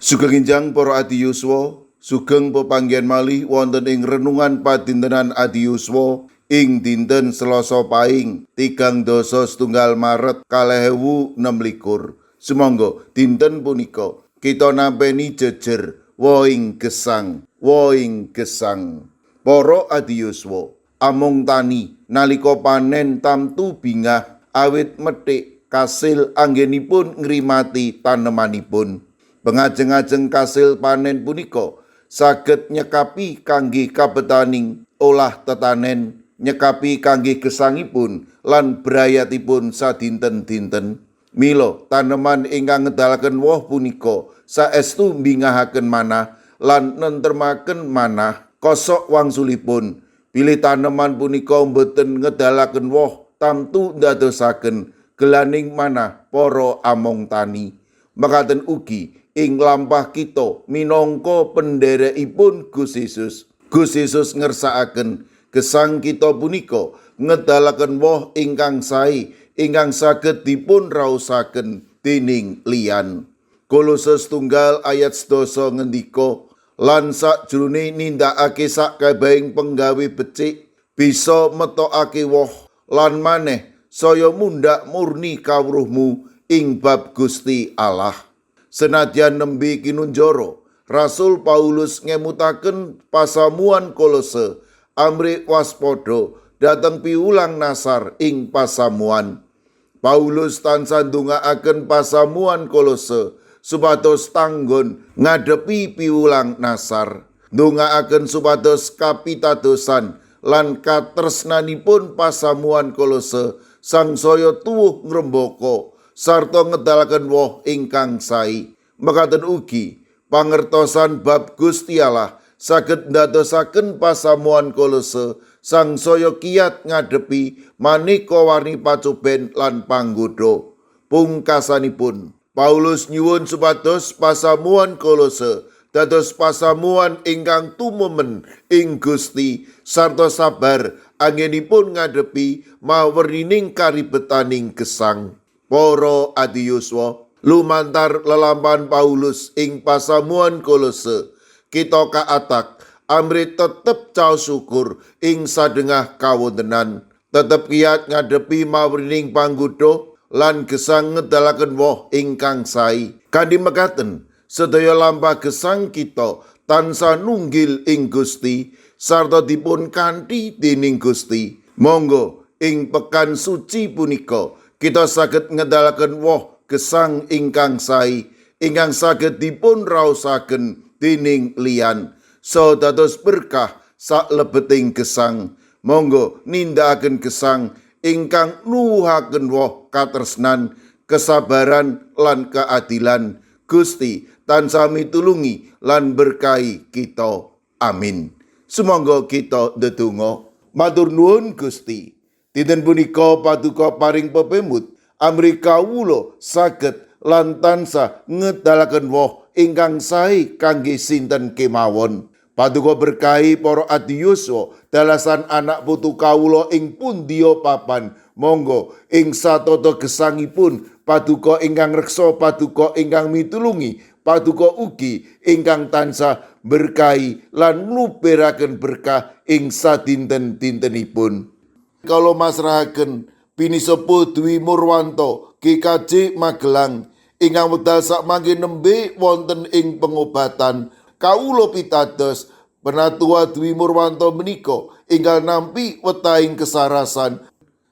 Sugeng enjang para adi yuswa, sugeng pepanggihan malih wonten ing renungan padintenan adi yuswa ing dinten Selasa Pahing 30 Maret 2026. Sumangga dinten punika kita nampi jejer woing gesang. Para adi yuswa, amung tani nalika panen tamtu bingah awit methik kasil anggenipun ngrimati tanemanipun. Pengajeng-ajeng kasil panen punika saged nyekapi kangge kabetaning olah tetanen, nyekapi kangge gesangipun lan brayatipun sadinten-dinten. Mila taneman ingkang ngedalaken woh punika saestu mbingahaken manah lan nentremaken manah kosok wangsulipun. Pilih taneman punika boten ngedalaken woh tamtu ndadosaken gelaning manah para among tani. Mekaten ugi ing lampah kita minangka penderekipun Gusti Yesus. Gusti Yesus ngersakaken gesang kita punika ngedalaken woh ingkang sae ingkang saged dipun raosaken dening liyan. Kolose 1 ayat 11 ngendika, lan sakjroné nindakake sakabehing penggawe becik bisa metokake woh lan maneh saya mundhak murni kawruhmu ing bab Gusti Allah. Senadyan nembe kinunjara, Rasul Paulus ngemutaken pasamuan Kolose amrih waspada dhateng piwulang nasar ing pasamuan. Paulus tansah ndongaaken pasamuan Kolose supados tanggon ngadepi piwulang nasar. Ndongaaken supados kapitadosan lan katresnanipun pasamuan Kolose sangsaya tuwuh ngrembaka sarta ngedalaken woh ingkang sae. Mekaten ugi pangertosan bab Gusti Allah saged ndadosaken pasamuan Kolose sangsaya kiyat ngadepi maneka warni pacoben lan panggodha. Pungkasanipun Paulus nyuwun supados pasamuan Kolose dados pasamuan ingkang tumemen ing Gusti sarta sabar anggenipun ngadepi mawerining karibetaning gesang. Para adi yuswa, lumantar lelampahan Paulus ing pasamuan Kolose, kita kaatak amrih tetep caos syukur ing sadengah kawontenan, tetep kiyat ngadepi mawerining panggodha lan gesang ngedalaken woh ingkang sae. Kanthi mekaten, sedaya lampah gesang kita tansah nunggil ing Gusti sarta dipun kanthi dening Gusti. Monggo ing pekan suci punika kita saged ngedalaken woh gesang ingkang sae ingkang saged dipun raosaken dening liyan so dados berkah saklebeting gesang. Monggo nindakaken gesang ingkang nuwuhaken woh katresnan, kesabaran lan keadilan. Gusti tansah mitulungi lan berkahi kita. Amin. Sumangga kita ndedonga. Matur nuwun Gusti. Dinten punika paduka paring pepemut amrih kawula saged lan tansah ngedalaken woh ingkang sae kangge sinten kemawon. Paduka berkahi para adi yuswa dalasan anak putu kawula ing pundiya papan. Monggo ing satata gesangipun paduka ingkang reksa, paduka ingkang mitulungi, paduka ugi ingkang tansah berkahi lan nglupiraken berkah ing sadinten-dintenipun. Kalau masrahaken Pinisepuh Dwi Murwanto GKJ Magelang ingkang wedal sakmangke nembe wonten ing pengobatan. Kawula pitados Penatua Dwi Murwanto menika ingkang nampi wetahing kesarasan.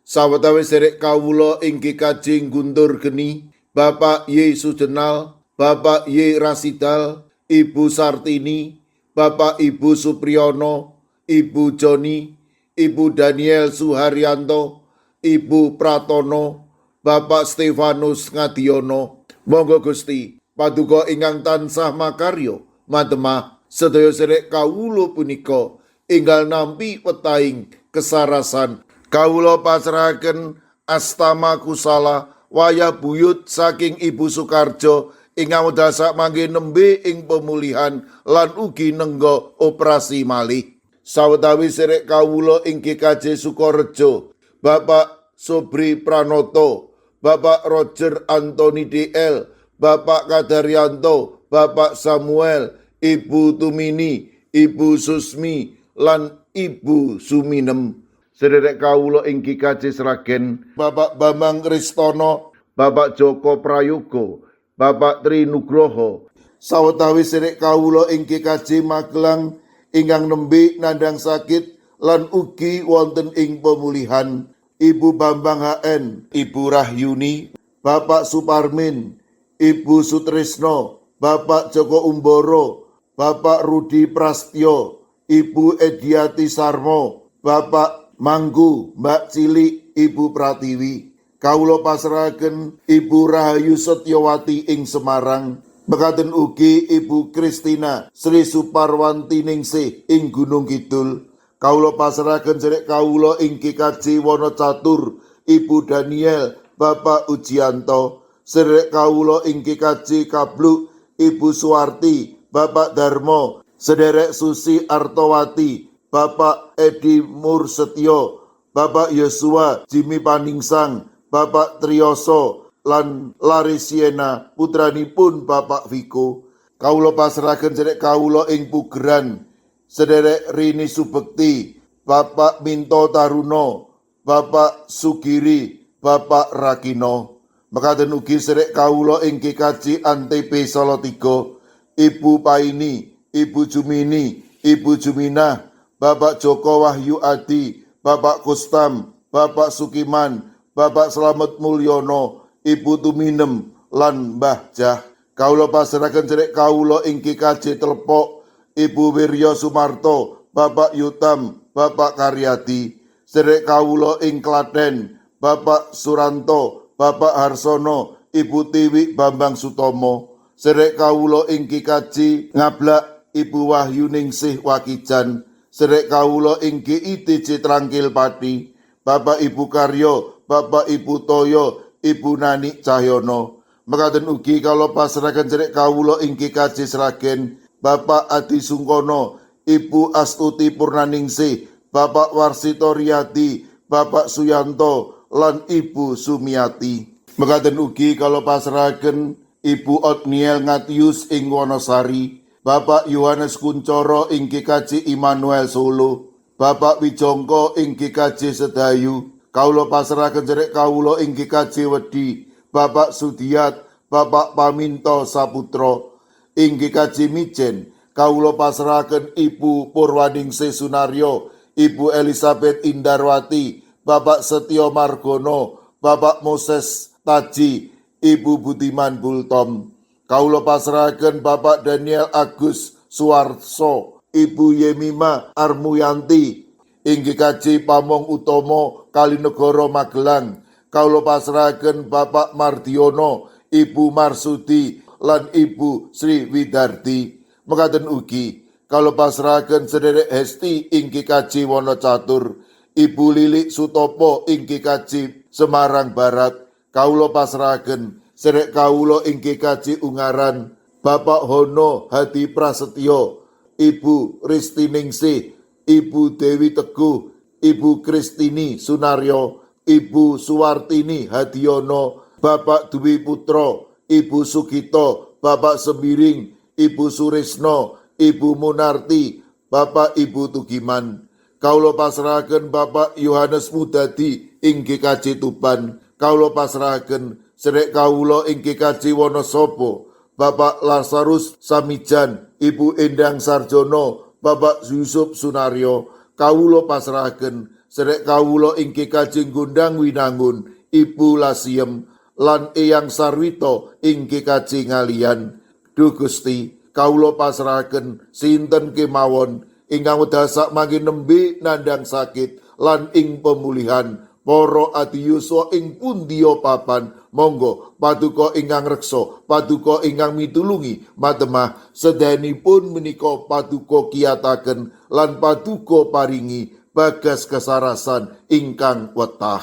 Sawetawis sedherek kawula ing GKJ Guntur Geni, Bapak Y Sujenal, Bapak Y Rasidal, Ibu Sartini, Bapak Ibu Supriyono, Ibu Joni, Ibu Daniel Suharyanto, Ibu Pratono, Bapak Stefanus Ngadiono. Monggo Gusti paduka ingkang tansah makarya matemah sedaya sedherek kawula punika inggal nampi wetahing kesarasan. Kawula pasrahaken astama kusala wayah buyut saking Ibu Sukarjo ingkang wedal sakmangke nembe ing pemulihan lan ugi nengga operasi malih. Sawetawis sedherek kawula ing GKJ Sukorejo, Bapak Sobri Pranoto, Bapak Roger Antoni DL, Bapak Kadaryanto, Bapak Samuel, Ibu Tumini, Ibu Susmi, lan Ibu Suminem. Sederek kawula ing kikaji sragen Bapak Bambang Kristono, Bapak Joko Prayogo, Bapak Tri Nugroho, sawetawis sederek kawula ing kikaji Magelang ingkang nembe nandhang sakit lan ugi wonten ing pemulihan. Ibu Bambang HN, Ibu Rahyuni, Bapak Suparmin, Ibu Sutrisno, Bapak Joko Umboro, Bapak Rudi Prastyo, Ibu Ediati Sarmo, Bapak Manggu, Mbak Cilik, Ibu Pratiwi. Kawula pasrahaken Ibu Rahayu Setyowati ing Semarang. Mekaten ugi Ibu Kristina Sri Suparwanti Ningsih ing Gunung Kidul. Kawula pasrahaken sedherek kawula ing Kikaji Wonocatur, Ibu Daniel, Bapak Ujianto. Sedherek kawula ing Kikaji Kabluk, Ibu Suwarti, Bapak Darmo. Sederek Susi Artowati, Bapak Edi Mursetyo, Bapak Yosua Jimmy Paningsang, Bapak Triyoso lan Larisiena putranipun Bapak Viko. Kawula pasrahaken sedherek kawula ing Pugeran, sederek Rini Subekti, Bapak Minto Taruno, Bapak Sugiri, Bapak Rakino. Mekaten ugi sederek kawula ing Kikaji Antp Salatiga, Ibu Paini, Ibu Jumini, Ibu Juminah, Bapak Joko Wahyu Adi, Bapak Kustam, Bapak Sukiman, Bapak Slamet Mulyono, Ibu Tuminem, lan Mbah Jah. Kawula pasrahaken sedherek kawula ing Kikaji Telepok, Ibu Wiryo Sumarto, Bapak Yutam, Bapak Karyadi. Sedherek kawula ing Klaten, Bapak Suranto, Bapak Harsono, Ibu Tiwi Bambang Sutomo. Sedherek kawula ing Kikaji Ngablak, Ibu Wahyu Ningsih Wakijan. Sedherek kawula ing GITC Trangkil Pati, Bapak Ibu Karyo, Bapak Ibu Toyo, Ibu Nani Cahyono. Mekaten ugi kawula pasrahaken sedherek kawula ing Kikaji Sragen, Bapak Adi Sungkono, Ibu Astuti Purnaningsih, Bapak Warsito Riyadi, Bapak Suyanto, lan Ibu Sumiati. Mekaten ugi kawula pasrahaken Ibu Otniel Ngatius ing Wonosari, Bapak Yohanes Kuncoro ing Kikaji Immanuel Solo, Bapak Wijongko ing Kikaji Sedayu. Kawula pasrahaken sedherek kawula ing Kikaji Wedi, Bapak Sudiat, Bapak Paminto Saputro. Ing Kikaji Mijen kawula pasrahaken Ibu Purwaningsih Sunaryo, Ibu Elizabeth Indarwati, Bapak Setyo Margono, Bapak Moses Taji, Ibu Budiman Bultom. Kawula pasrahaken Bapak Daniel Agus Suwarso, Ibu Yemima Armuyanti. Ing Kikaji Pamong Utomo Kalinegoro Magelang kawula pasrahaken Bapak Mardiono, Ibu Marsudi, lan Ibu Sri Widarti. Mekaten ugi kawula pasrahaken sedherek Hesti ing Kikaji Wonocatur, Ibu Lilik Sutopo ing Kikaji Semarang Barat. Kawula pasrahaken sedherek kawula ing Kikaji Ungaran, Bapak Hono Hadi Prasetyo, Ibu Risti Ningsih, Ibu Dewi Teguh, Ibu Kristini Sunaryo, Ibu Suwartini Hadiono, Bapak Dwi Putro, Ibu Sugito, Bapak Sembiring, Ibu Surisno, Ibu Munarti, Bapak Ibu Tugiman. Kawula pasrahaken Bapak Yohanes Mudadi ing Kikaji Tuban. Kawula pasrahaken sedherek kawula ing Kikaji Wonosobo, Bapak Lazarus Samijan, Ibu Endang Sarjono, Bapak Yusuf Sunaryo. Kawula pasrahaken sedherek kawula ing Kikaji Gundang Winangun, Ibu Lasiem, lan Eyang Sarwito ing Kikaji Ngalian. Duh Gusti, kawula pasrahaken sinten kemawon ingkang wedhasak mangke nembe nandhang sakit lan ing pemulihan. Para adiyuswa ing pundiya papan, monggo paduka ingkang reksa, paduka ingkang mitulungi, matemah sedayanipun menika paduka kiyataken lan paduka paringi bagas kesarasan ingkang wetah.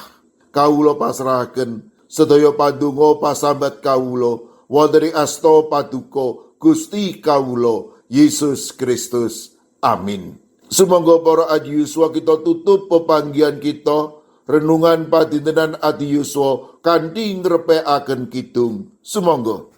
Kawula pasrahaken sedaya pandonga pasambat kawula wonten ing asta paduka Gusti kawula Yesus Kristus. Amin. Sumangga para adiyuswa kita tutup pepanggihan kita renungan padintenan Adi Yuswa kanthi ngrepekaken kidung. Sumangga.